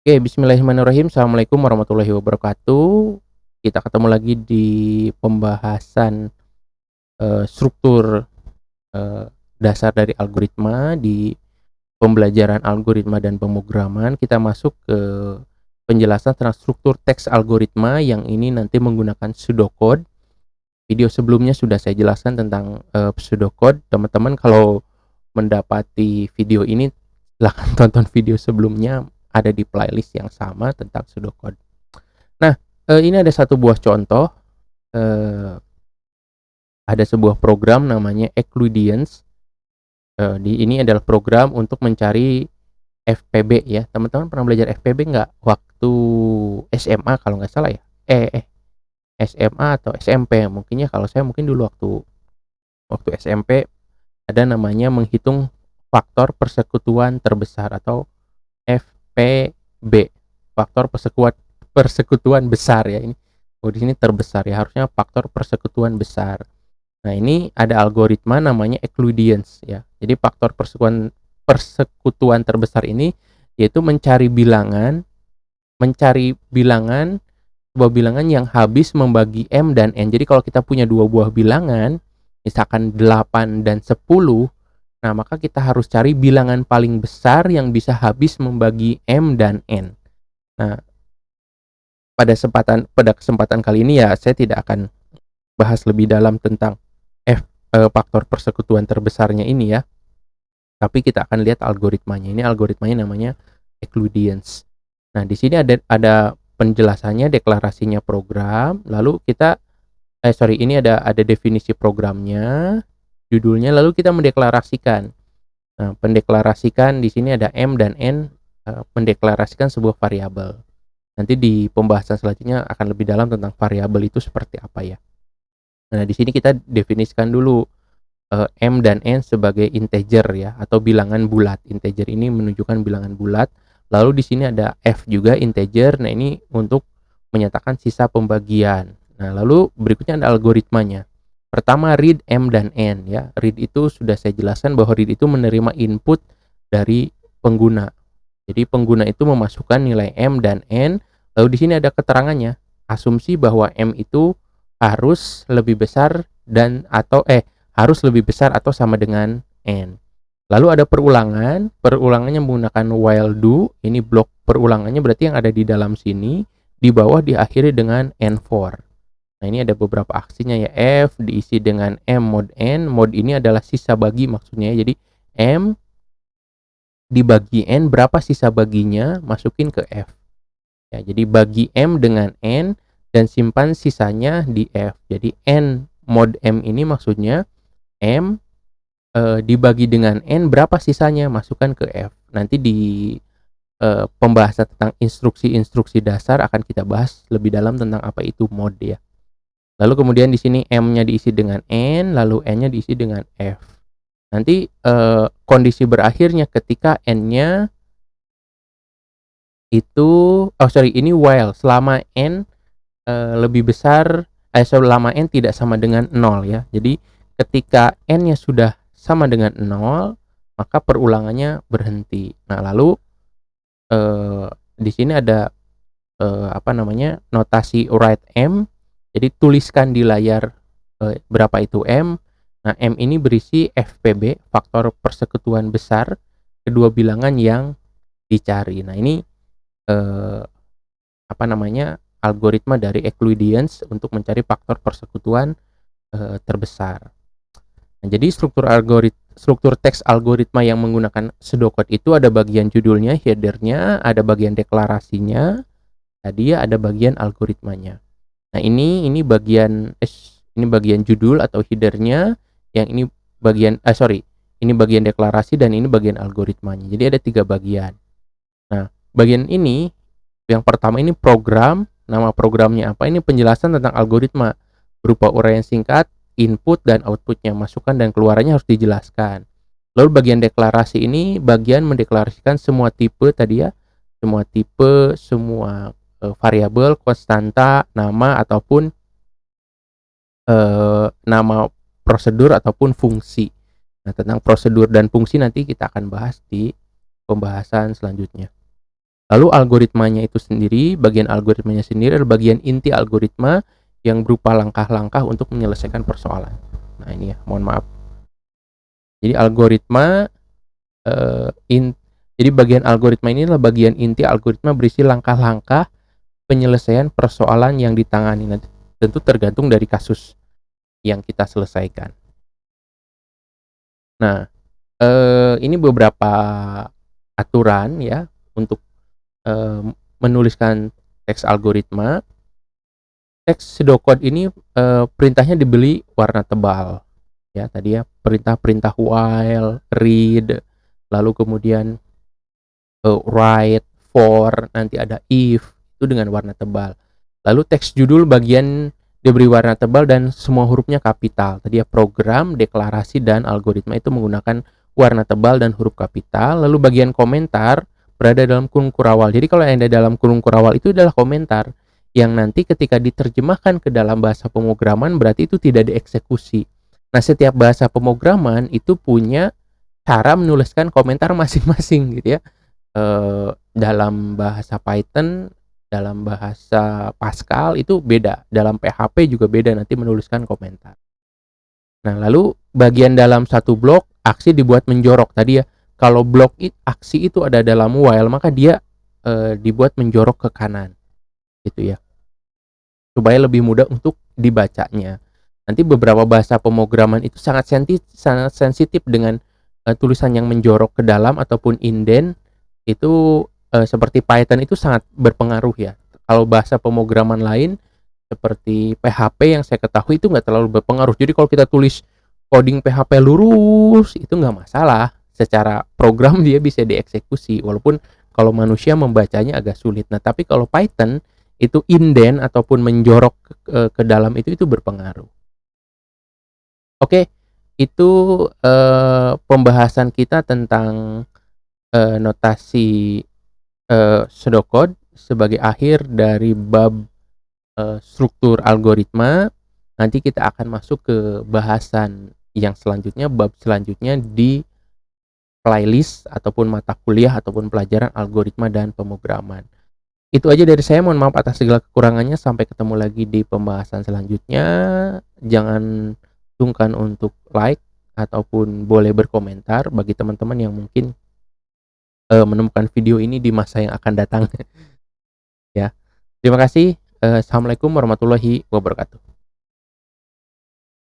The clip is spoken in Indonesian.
Oke, bismillahirrahmanirrahim. Assalamualaikum warahmatullahi wabarakatuh. Kita ketemu lagi di pembahasan, struktur, eee, dasar dari algoritma di pembelajaran algoritma dan pemrograman. Kita masuk ke penjelasan tentang struktur teks algoritma yang ini nanti menggunakan pseudocode. Video sebelumnya sudah saya jelaskan tentang, pseudocode. Teman-teman kalau mendapati video ini, silahkan tonton video sebelumnya, ada di playlist yang sama tentang pseudocode. Nah, ini ada satu buah contoh, eee, ada sebuah program namanya Euclideans, di ini adalah program untuk mencari FPB ya. Teman-teman pernah belajar FPB nggak? Waktu SMA kalau nggak salah ya? SMA atau SMP mungkin ya, kalau saya mungkin dulu waktu SMP ada namanya menghitung faktor persekutuan terbesar atau FPB, faktor persekutuan besar ya ini. Oh, di sini terbesar ya, harusnya faktor persekutuan besar. Nah, ini ada algoritma namanya Euclideans ya. Jadi faktor persekutuan terbesar ini yaitu mencari bilangan sebuah bilangan yang habis membagi M dan N. Jadi kalau kita punya dua buah bilangan, misalkan 8 dan 10, nah maka kita harus cari bilangan paling besar yang bisa habis membagi M dan N. Nah, pada kesempatan kali ini ya saya tidak akan bahas lebih dalam tentang faktor persekutuan terbesarnya ini ya, tapi kita akan lihat algoritmanya. Ini algoritmanya namanya Euclideans. Nah, di sini ada penjelasannya, deklarasinya program, lalu kita ini ada definisi programnya, judulnya, lalu kita mendeklarasikan. Nah, pendeklarasikan di sini ada M dan N, mendeklarasikan sebuah variabel. Nanti di pembahasan selanjutnya akan lebih dalam tentang variabel itu seperti apa ya. Nah, di sini kita definisikan dulu M dan N sebagai integer ya, atau bilangan bulat. Integer ini menunjukkan bilangan bulat. Lalu di sini ada F juga integer. Nah, ini untuk menyatakan sisa pembagian. Nah, lalu berikutnya ada algoritmanya. Pertama, read M dan N ya. Read itu sudah saya jelaskan bahwa read itu menerima input dari pengguna. Jadi pengguna itu memasukkan nilai M dan N. Lalu di sini ada keterangannya. Asumsi bahwa M itu harus lebih besar harus lebih besar atau sama dengan N. Lalu ada perulangannya menggunakan while do. Ini blok perulangannya berarti yang ada di dalam sini. Di bawah diakhiri dengan N4. Nah, ini ada beberapa aksinya ya. F diisi dengan M mod N. Mod ini adalah sisa bagi maksudnya. Jadi M dibagi N, berapa sisa baginya, masukin ke F. Ya, jadi bagi M dengan N dan simpan sisanya di F. Jadi N mod M ini maksudnya M dibagi dengan N, berapa sisanya, masukkan ke F. Nanti di pembahasan tentang instruksi-instruksi dasar akan kita bahas lebih dalam tentang apa itu mod ya. Lalu kemudian di sini M-nya diisi dengan N, lalu N-nya diisi dengan F. Nanti kondisi berakhirnya ketika N-nya itu ini while selama N selama N tidak sama dengan 0 ya. Jadi ketika N-nya sudah sama dengan 0, maka perulangannya berhenti. Nah, lalu di sini ada notasi write M. Jadi tuliskan di layar berapa itu M. Nah, M ini berisi FPB, faktor persekutuan besar kedua bilangan yang dicari. Nah, ini algoritma dari Euclideans untuk mencari faktor persekutuan terbesar. Nah, jadi struktur teks algoritma yang menggunakan pseudocode itu ada bagian judulnya, headernya, ada bagian deklarasinya, tadi ya ada bagian algoritmanya. Nah, ini bagian judul atau headernya, yang ini ini bagian deklarasi dan ini bagian algoritmanya. Jadi ada 3 bagian. Nah, bagian ini yang pertama ini program, nama programnya apa, ini penjelasan tentang algoritma berupa uraian singkat, input dan outputnya, masukan dan keluarannya harus dijelaskan. Lalu bagian deklarasi ini bagian mendeklarasikan semua tipe tadi ya, semua variabel, konstanta, nama ataupun nama prosedur ataupun fungsi. Nah, tentang prosedur dan fungsi nanti kita akan bahas di pembahasan selanjutnya. Lalu algoritmanya itu sendiri, bagian algoritmanya sendiri adalah bagian inti algoritma yang berupa langkah-langkah untuk menyelesaikan persoalan. Nah ini ya, mohon maaf. Jadi algoritma eh, in, jadi bagian algoritma ini adalah bagian inti algoritma berisi langkah-langkah penyelesaian persoalan yang ditangani. Nanti tentu tergantung dari kasus yang kita selesaikan. Nah, ini beberapa aturan ya untuk eh, menuliskan teks algoritma. Teks pseudocode ini perintahnya diberi warna tebal. Ya, tadi ya perintah-perintah while, read, lalu kemudian write, for, nanti ada if, itu dengan warna tebal. Lalu teks judul bagian diberi warna tebal dan semua hurufnya kapital. Tadi ya program, deklarasi, dan algoritma itu menggunakan warna tebal dan huruf kapital. Lalu bagian komentar berada dalam kurung kurawal. Jadi kalau yang ada dalam kurung kurawal itu adalah komentar yang nanti ketika diterjemahkan ke dalam bahasa pemrograman berarti itu tidak dieksekusi. Nah, setiap bahasa pemrograman itu punya cara menuliskan komentar masing-masing gitu ya. Dalam bahasa Python, dalam bahasa Pascal itu beda, dalam PHP juga beda nanti menuliskan komentar. Nah, lalu bagian dalam satu blok aksi dibuat menjorok tadi ya. Kalau blok aksi itu ada dalam while, maka dia dibuat menjorok ke kanan gitu ya, supaya lebih mudah untuk dibacanya. Nanti beberapa bahasa pemrograman itu sangat sensitif dengan tulisan yang menjorok ke dalam ataupun indent. Itu seperti Python itu sangat berpengaruh ya. Kalau bahasa pemrograman lain seperti PHP yang saya ketahui itu nggak terlalu berpengaruh. Jadi kalau kita tulis coding PHP lurus itu nggak masalah. Secara program dia bisa dieksekusi. Walaupun kalau manusia membacanya agak sulit. Nah tapi kalau Python itu indent ataupun menjorok ke dalam itu berpengaruh. Oke, itu pembahasan kita tentang notasi pseudocode sebagai akhir dari bab struktur algoritma. Nanti kita akan masuk ke bahasan yang selanjutnya, bab selanjutnya di playlist ataupun mata kuliah ataupun pelajaran algoritma dan pemrograman. Itu aja dari saya, mohon maaf atas segala kekurangannya. Sampai ketemu lagi di pembahasan selanjutnya. Jangan sungkan untuk like ataupun boleh berkomentar bagi teman-teman yang mungkin menemukan video ini di masa yang akan datang. Ya, terima kasih. Assalamualaikum warahmatullahi wabarakatuh.